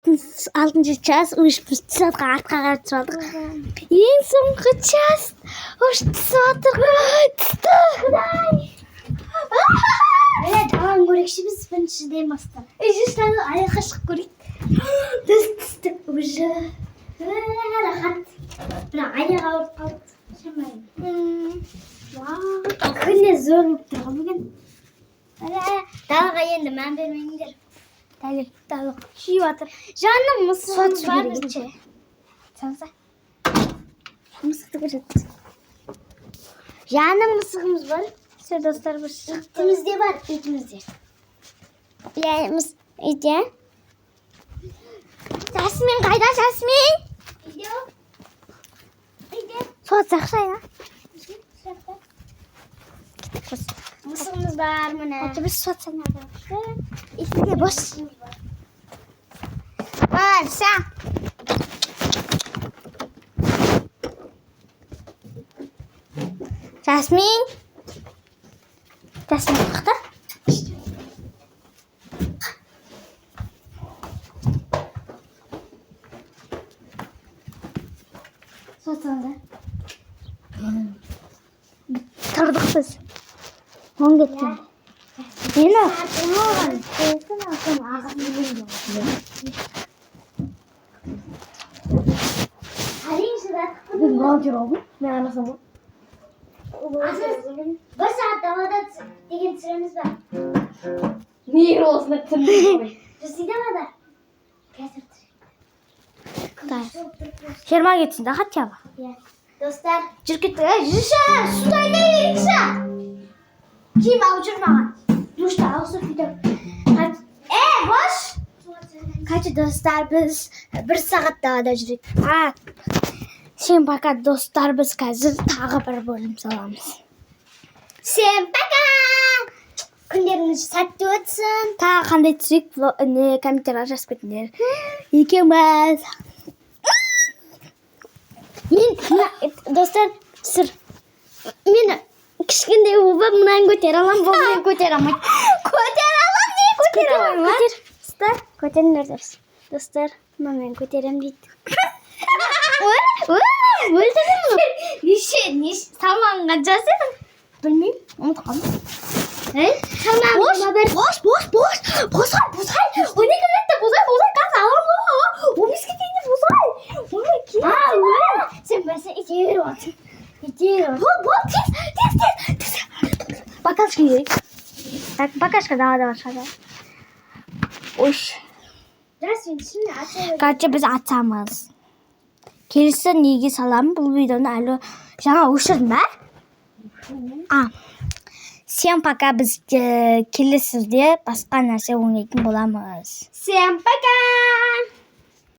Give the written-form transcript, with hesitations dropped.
6 час 3 саатқа артқа қарап тұрдық. Ең соңғы час ұштысып жатыр. Öyle tamam görüşürüz biz біріншіден бастап. Ешістаны аяққа шығып көрейік. Түстік уже. Рахат. Бірақ аяқ ауырып қалды. Шамайын. Күнде зор болып тұрған бүгін. Далаға енді мән бермеңдер. Дәлік күйіп жатыр. Жаным мысығымыз бар бізде. Салса. Мысықты көреді. Жаным мысығымыз бар. Все, достар, бір Итімізде бар, итімізде. Яйымыз үйде. Жасмин қайда, Жасмин? Үйде. Суат жақшайна. Мысығымыз бар міне. Әті біз суат санады. Итімде бос. Барса. Жасмин. Жасмин қақта. Суат санады. Тұрдық біз. Он кетті. Мені Бүгін волонтер болдым. Мен анасым бол. Bir saat davada деген süреміз бар. Niye olsun ettim? Жүзінде бада. Қазір жиырма кетсін да хотя бы. Достар, жүріп кеттік. Жүрші, суды айдай беріңізші. Киім алып жүр маған. Душта ауысып бүйтіп. Бош! Қайшы достар, біз 1 сағат далада жүрек. Всем пока, достар, біз қазір тағы бір бөлім саламыз. Всем пока! Күндеріңіз сәтті өтсін. Тағы қандай түсірек комментарияға жазып кетіңдер. Екеуміз. Достар, сыр. Мен кішкентай болып мынаны көтер алам, бұл көтер алмайды. Көтер алам, не көтер алам? Достар, көтеріңдер. Достар, мен көтерем дейді. Өлтірдім мұны. Неше, салмағын қаншасы едің? Білмеймін, ұмытып қалдым. Босай. Он екі ретте босай. Қазір алам ғой. 15-ге дейінде босай. Сен бәсе итегер болсын. Бол, тез. Бакашка керек. Так, бакашка далада шығады. Ош. Жасмин, şimdi açalım. Короче, біз атсамыз. Келесі неге саламын? Бұл видеоны әлі жаңа өшірдім бә? Всем пока, біз келесіде басқа нәрсе ойнайтын боламыз. Всем пока!